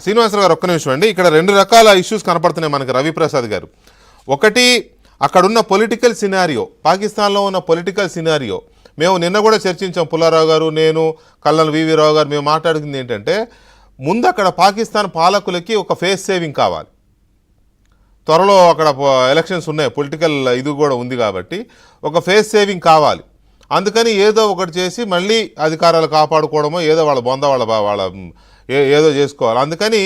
శ్రీనివాసరావు గారు ఒక్క నిమిషం అండి. ఇక్కడ రెండు రకాల ఇష్యూస్ కనపడుతున్నాయి మనకి రవిప్రసాద్ గారు. ఒకటి, అక్కడున్న పొలిటికల్ సినారియో, పాకిస్తాన్లో ఉన్న పొలిటికల్ సినారియో మేము నిన్న కూడా చర్చించాం. పుల్లారావు గారు, నేను, కల్నల్ వివి రావు గారు మేము మాట్లాడుకుంది ఏంటంటే, ముందు అక్కడ పాకిస్తాన్ పాలకులకి ఒక ఫేస్ సేవింగ్ కావాలి. త్వరలో అక్కడ ఎలక్షన్స్ ఉన్నాయి, పొలిటికల్ ఇది కూడా ఉంది కాబట్టి ఒక ఫేస్ సేవింగ్ కావాలి. అందుకని ఏదో ఒకటి చేసి మళ్ళీ అధికారాలు కాపాడుకోవడమో, ఏదో వాళ్ళ బొంద వాళ్ళ ఏదో చేసుకోవాలి. అందుకని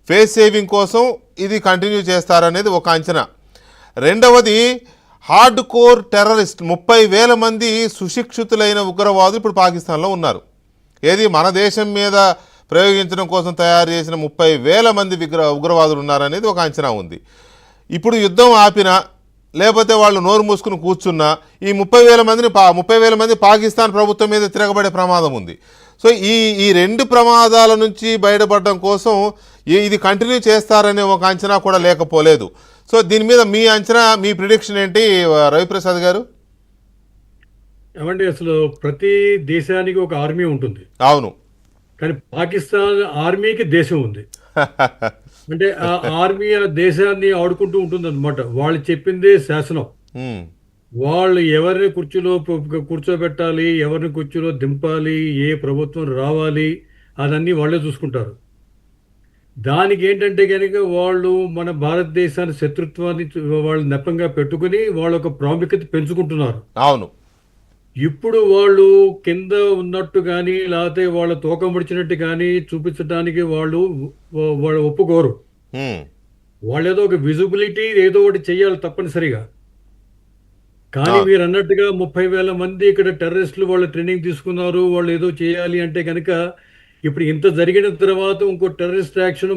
ఫేస్ సేవింగ్ కోసం ఇది కంటిన్యూ చేస్తారనేది ఒక అంచనా. రెండవది, హార్డ్ కోర్ టెర్రరిస్ట్ 30,000 మంది సుశిక్షితులైన ఉగ్రవాదులు ఇప్పుడు పాకిస్తాన్లో ఉన్నారు. ఏది మన దేశం మీద ప్రయోగించడం కోసం తయారు చేసిన 30,000 మంది ఉగ్రవాదులు ఉన్నారనేది ఒక అంచనా ఉంది. ఇప్పుడు యుద్ధం ఆపినా లేకపోతే వాళ్ళు నోరు మూసుకుని కూర్చున్నా ఈ 30,000 మంది పాకిస్తాన్ ప్రభుత్వం మీద తిరగబడే ప్రమాదం ఉంది. సో ఈ రెండు ప్రమాదాల నుంచి బయటపడడం కోసం ఇది కంటిన్యూ చేస్తారనే ఒక అంచనా కూడా లేకపోలేదు. సో దీని మీద మీ అంచనా, మీ ప్రిడిక్షన్ ఏంటి రవిప్రసాద్ గారు? ఏమండి, అసలు ప్రతి దేశానికి ఒక ఆర్మీ ఉంటుంది. అవును. కానీ పాకిస్తాన్ ఆర్మీకి దేశం ఉంది. అంటే ఆ ఆర్మీ ఆ దేశాన్ని ఆడుకుంటూ ఉంటుంది అనమాట. వాళ్ళు చెప్పిందే శాసనం. వాళ్ళు ఎవరిని కుర్చీలో కూర్చోబెట్టాలి, ఎవరిని కుర్చీలో దింపాలి, ఏ ప్రభుత్వం రావాలి, అదన్నీ వాళ్ళే చూసుకుంటారు. దానికి ఏంటంటే కనుక వాళ్ళు మన భారతదేశాన్ని శత్రుత్వాన్ని వాళ్ళు నెపంగా పెట్టుకుని వాళ్ళ ఒక ప్రాముఖ్యత పెంచుకుంటున్నారు. అవును. ఇప్పుడు వాళ్ళు కింద ఉన్నట్టు కానీ లేకపోతే వాళ్ళ తోక ముడిచినట్టు కానీ చూపించడానికి వాళ్ళు ఒప్పుకోరు. వాళ్ళు ఏదో ఒక విజిబిలిటీ ఏదో ఒకటి చెయ్యాలి తప్పనిసరిగా. కానీ మీరు అన్నట్టుగా 30,000 మంది ఇక్కడ టెర్రరిస్టులు వాళ్ళు ట్రైనింగ్ తీసుకున్నారు, వాళ్ళు ఏదో చేయాలి అంటే కనుక ఇప్పుడు ఇంత జరిగిన తర్వాత ఇంకో టెర్రరిస్ట్ యాక్షన్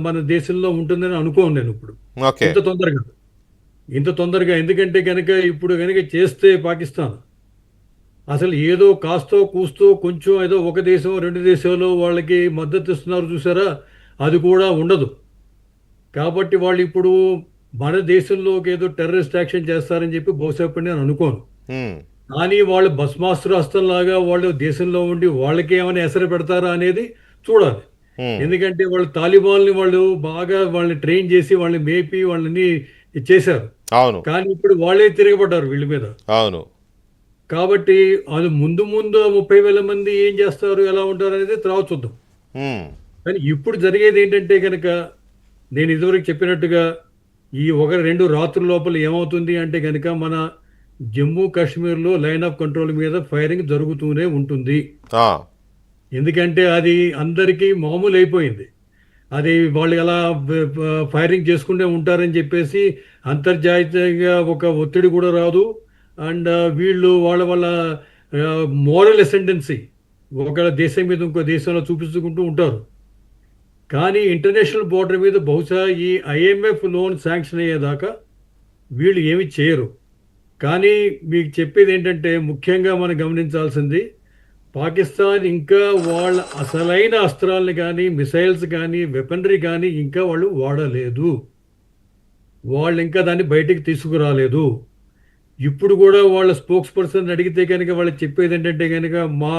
మన దేశంలో ఉంటుందని అనుకోను నేను ఇప్పుడు ఇంత తొందరగా. ఎందుకంటే కనుక ఇప్పుడు కనుక చేస్తే పాకిస్తాన్ అసలు ఏదో కాస్తో కూస్తో కొంచెం ఏదో ఒక దేశం 2 దేశాలు వాళ్ళకి మద్దతు ఇస్తున్నారు చూసారా, అది కూడా ఉండదు. కాబట్టి వాళ్ళు ఇప్పుడు మన దేశంలోకి ఏదో టెర్రరిస్ట్ యాక్షన్ చేస్తారని చెప్పి బహుశా నేను అనుకోను. కానీ వాళ్ళు భస్మాస్త్ర హస్తంలాగా వాళ్ళు దేశంలో ఉండి వాళ్ళకి ఏమైనా ఎసరు పెడతారా అనేది చూడాలి. ఎందుకంటే వాళ్ళు తాలిబాన్ని వాళ్ళు బాగా వాళ్ళని ట్రైన్ చేసి వాళ్ళని మేపి వాళ్ళని చేశారు. కానీ ఇప్పుడు వాళ్ళే తిరగబడ్డారు వీళ్ళ మీద. అవును. కాబట్టి అది ముందు 30,000 మంది ఏం చేస్తారు, ఎలా ఉంటారు అనేది తర్వాత చూద్దాం. కానీ ఇప్పుడు జరిగేది ఏంటంటే కనుక నేను ఇదివరకు చెప్పినట్టుగా ఈ 1-2 రాత్రుల లోపల ఏమవుతుంది అంటే కనుక మన జమ్మూ కాశ్మీర్లో లైన్ ఆఫ్ కంట్రోల్ మీద ఫైరింగ్ జరుగుతూనే ఉంటుంది. ఎందుకంటే అది అందరికీ మామూలు అయిపోయింది. అది వాళ్ళు ఎలా ఫైరింగ్ చేసుకుంటే ఉంటారని చెప్పేసి అంతర్జాతీయంగా ఒక ఒత్తిడి కూడా రాదు. అండ్ వీళ్ళు వాళ్ళ మోరల్ అసెండెన్సీ ఒక దేశం మీద ఇంకో దేశంలో చూపించుకుంటూ ఉంటారు. కానీ ఇంటర్నేషనల్ బోర్డర్ మీద బహుశా ఈ IMF లోన్ శాంక్షన్ అయ్యేదాకా వీళ్ళు ఏమి చేయరు. కానీ మీకు చెప్పేది ఏంటంటే ముఖ్యంగా మనం గమనించాల్సింది, పాకిస్తాన్ ఇంకా వాళ్ళ అసలైన అస్త్రాలను కానీ మిసైల్స్ కానీ వెపనరీ కానీ ఇంకా వాళ్ళు వాడలేదు. వాళ్ళు ఇంకా దాన్ని బయటికి తీసుకురాలేదు. ఇప్పుడు కూడా వాళ్ళ స్పోక్స్ పర్సన్ అడిగితే కనుక వాళ్ళు చెప్పేది ఏంటంటే కనుక మా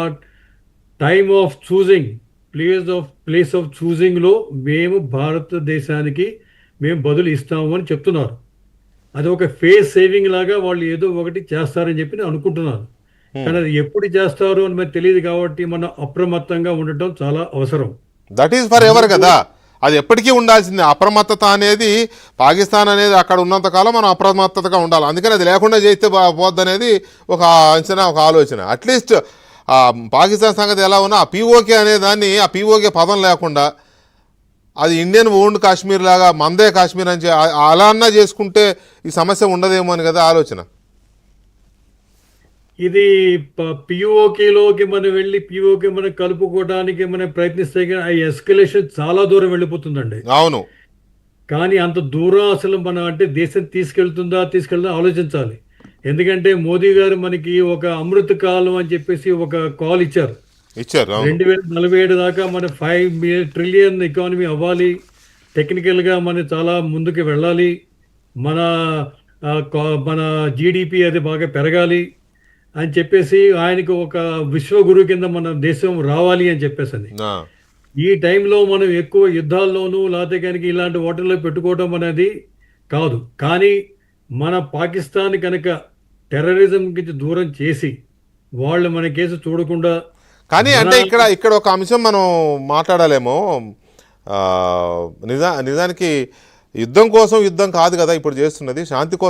time of choosing place of చూజింగ్లో మేము భారతదేశానికి మేము బదులు ఇస్తాము అని చెప్తున్నారు. అది ఒక ఫేస్ సేవింగ్ లాగా వాళ్ళు ఏదో ఒకటి చేస్తారని చెప్పి నేను అనుకుంటున్నాను. కానీ అది ఎప్పుడు చేస్తారు అని మనకు తెలియదు. కాబట్టి మనం అప్రమత్తంగా ఉండటం చాలా అవసరం. దట్ ఈస్ ఫర్ ఎవర్ కదా, అది ఎప్పటికీ ఉండాల్సిందే. అప్రమత్తత అనేది పాకిస్తాన్ అనేది అక్కడ ఉన్నంత కాలం మనం అప్రమత్తతగా ఉండాలి. అందుకని అది లేకుండా చేస్తే పోద్ది అనేది ఒక అంచనా, ఒక ఆలోచన. అట్లీస్ట్ పాకిస్తాన్ సంగతి ఎలా ఉన్నా ఆ POK అనే దాన్ని, ఆ POK పదం లేకుండా అది ఇండియన్ ఓన్డ్ కాశ్మీర్ లాగా మందే కాశ్మీర్ అని అలా అన్నా చేసుకుంటే ఈ సమస్య ఉండదేమో అని కదా ఆలోచన. ఇది POKలోకి మనం వెళ్ళి POK మనం కలుపుకోవడానికి మనం ప్రయత్నిస్తే ఆ ఎస్కలేషన్ చాలా దూరం వెళ్ళిపోతుందండి. అవును. కానీ అంత దూరం అసలు మనం అంటే దేశం తీసుకెళ్తుందా ఆలోచించాలి. ఎందుకంటే మోదీ గారు మనకి ఒక అమృత కాలం అని చెప్పేసి ఒక కాల్ ఇచ్చారు. 2047 దాకా మన 5 ట్రిలియన్ ఎకానమీ అవ్వాలి, టెక్నికల్గా మనం చాలా ముందుకు వెళ్ళాలి, మన GDP అది బాగా పెరగాలి అని చెప్పేసి ఆయనకు ఒక విశ్వగురు కింద మన దేశం రావాలి అని చెప్పేసి. ఈ టైంలో మనం ఎక్కువ యుద్ధాల్లోనూ లేకపోతే కనుక ఇలాంటి వాటిల్లో పెట్టుకోవడం అనేది కాదు. కానీ మన పాకిస్తాన్ కనుక టెర్రరిజంకి దూరం చేసి వాళ్ళు మన కేసు చూడకుండా కానీ మన అంటే ఇక్కడ ఒక అంశం మనం మాట్లాడాలేమో. ఆ, నిజానికి యుద్ధం కోసం యుద్ధం కాదు కదా ఇప్పుడు చేస్తున్నది, శాంతి కోసం